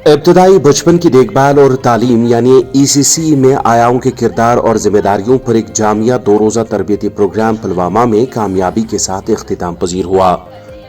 ابتدائی بچپن کی دیکھ بھال اور تعلیم یعنی ECC میں آیاؤں کے کردار اور ذمہ داریوں پر ایک جامعہ 2 روزہ تربیتی پروگرام پلوامہ میں کامیابی کے ساتھ اختتام پذیر ہوا،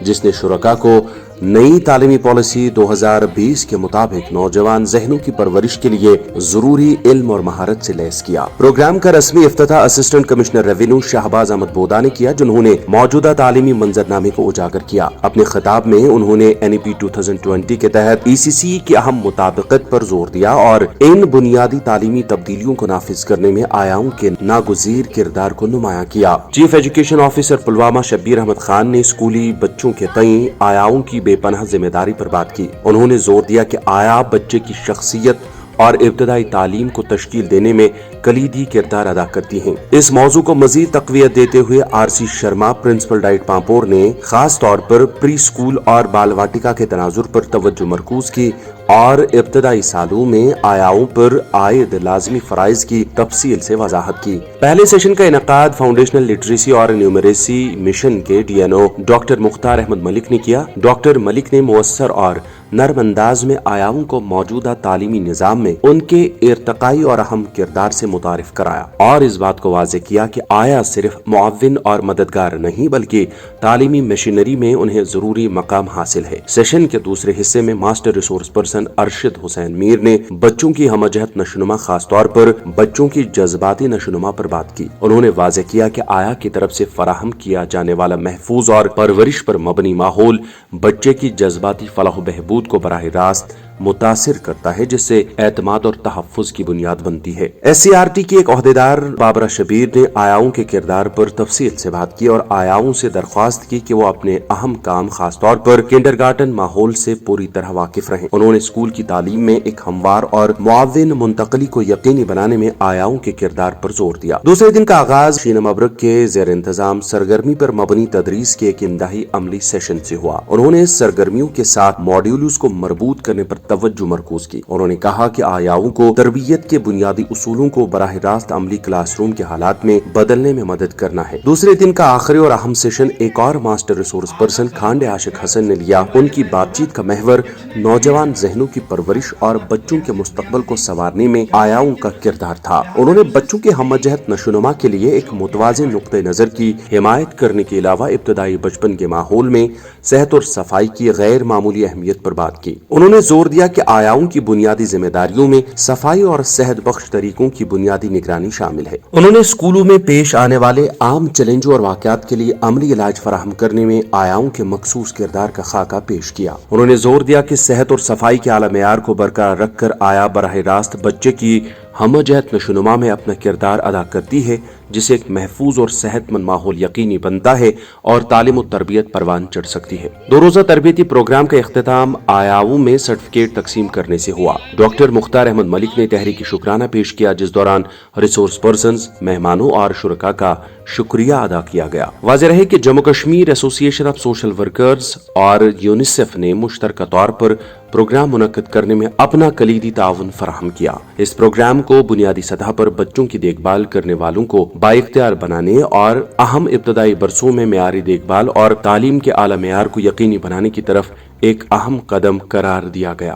جس نے شرکاء کو نئی تعلیمی پالیسی 2020 کے مطابق نوجوان ذہنوں کی پرورش کے لیے ضروری علم اور مہارت سے لیس کیا۔ پروگرام کا رسمی افتتاح assistant commissioner revenue Shahbaz Ahmed Boda نے کیا، جنہوں نے موجودہ تعلیمی منظرنامے کو اجاگر کیا۔ اپنے خطاب میں انہوں نے NEP 2020 کے تحت ECC کی اہم مطابقت پر زور دیا اور ان بنیادی تعلیمی تبدیلیوں کو نافذ کرنے میں آیاؤں کے ناگزیر کردار کو نمایاں کیا۔ Chief education officer Pulwama Shabir Ahmad Khan نے اسکولی بچوں کے تئیں آیاؤں کی بے پناہ ذمہ داری پر بات کی۔ انہوں نے زور دیا کہ آیا بچے کی شخصیت اور ابتدائی تعلیم کو تشکیل دینے میں کلیدی کردار ادا کرتی ہیں۔ اس موضوع کو مزید تقویت دیتے ہوئے RC Sharma principal DIET Pampore نے خاص طور پر پری اسکول اور بال واٹکا کے تناظر پر توجہ مرکوز کی اور ابتدائی سالوں میں آیاؤں پر عائد لازمی فرائض کی تفصیل سے وضاحت کی۔ پہلے سیشن کا انعقاد فاؤنڈیشنل لٹریسی اور نیومریسی مشن کے DNO ڈاکٹر مختار احمد ملک نے کیا۔ ڈاکٹر ملک نے مؤثر اور نرم انداز میں آیاؤں کو موجودہ تعلیمی نظام میں ان کے ارتقائی اور اہم کردار سے متعارف کرایا اور اس بات کو واضح کیا کہ آیا صرف معاون اور مددگار نہیں بلکہ تعلیمی مشینری میں انہیں ضروری مقام حاصل ہے۔ سیشن کے دوسرے حصے میں ماسٹر ریسورس پرسن ارشد حسین میر نے بچوں کی ہمہ جہت نشوونما خاص طور پر بچوں کی جذباتی نشوونما پر بات کی۔ انہوں نے واضح کیا کہ آیا کی طرف سے فراہم کیا جانے والا محفوظ اور پرورش پر مبنی ماحول بچے کی جذباتی فلاح و بہبود کو براہ راست متاثر کرتا ہے، جس سے اعتماد اور تحفظ کی بنیاد بنتی ہے۔ SCRT کی ایک عہدیدار بابرہ شبیر نے آیاؤں کے کردار پر تفصیل سے بات کی اور آیاؤں سے درخواست کی کہ وہ اپنے اہم کام خاص طور پر کنڈرگارٹن ماحول سے پوری طرح واقف رہیں۔ انہوں نے اسکول کی تعلیم میں ایک ہموار اور معاون منتقلی کو یقینی بنانے میں آیاؤں کے کردار پر زور دیا۔ دوسرے دن کا آغاز شین مبرک کے زیر انتظام سرگرمی پر مبنی تدریس کے ایک انتہائی عملی سیشن سے ہوا۔ انہوں نے سرگرمیوں کے ساتھ ماڈیولز کو مربوط کرنے پر توجہ مرکوز کی۔ انہوں نے کہا کہ آیاؤں کو تربیت کے بنیادی اصولوں کو براہ راست عملی کلاس روم کے حالات میں بدلنے میں مدد کرنا ہے۔ دوسرے دن کا آخری اور اہم سیشن ایک اور ماسٹر ریسورس پرسن کھانڈے عاشق حسن نے لیا۔ ان کی بات چیت کا محور نوجوان ذہنوں کی پرورش اور بچوں کے مستقبل کو سنوارنے میں آیاؤں کا کردار تھا۔ انہوں نے بچوں کے ہمہ جہت نشوونما کے لیے ایک متوازن نقطہ نظر کی حمایت کرنے کے علاوہ ابتدائی بچپن کے ماحول میں صحت اور صفائی کی غیر معمولی اہمیت پر بات کی۔ انہوں نے زور دیا کہ آیاؤں کی بنیادی ذمہ داریوں میں صفائی اور صحت بخش طریقوں کی بنیادی نگرانی شامل ہے۔ انہوں نے اسکولوں میں پیش آنے والے عام چیلنجوں اور واقعات کے لیے عملی علاج فراہم کرنے میں آیاؤں کے مخصوص کردار کا خاکہ پیش کیا۔ انہوں نے زور دیا کہ صحت اور صفائی کے اعلیٰ معیار کو برقرار رکھ کر آیا براہ راست بچے کی ہمہ جہت نشوونما میں اپنا کردار ادا کرتی ہے، جسے ایک محفوظ اور صحت مند ماحول یقینی بنتا ہے اور تعلیم و تربیت پروان چڑھ سکتی ہے۔ 2 روزہ تربیتی پروگرام کا اختتام آیاؤں میں سرٹیفکیٹ تقسیم کرنے سے ہوا۔ ڈاکٹر مختار احمد ملک نے تحریکی شکرانہ پیش کیا، جس دوران ریسورس پرسنز، مہمانوں اور شرکاء کا شکریہ ادا کیا گیا۔ واضح رہے کہ جموں کشمیر ایسوسی ایشن آف سوشل ورکرز اور یونیسیف نے مشترکہ طور پر پروگرام منعقد کرنے میں اپنا کلیدی تعاون فراہم کیا۔ اس پروگرام کو بنیادی سطح پر بچوں کی دیکھ بھال کرنے والوں کو بااختیار بنانے اور اہم ابتدائی برسوں میں معیاری دیکھ بھال اور تعلیم کے اعلیٰ معیار کو یقینی بنانے کی طرف ایک اہم قدم قرار دیا گیا۔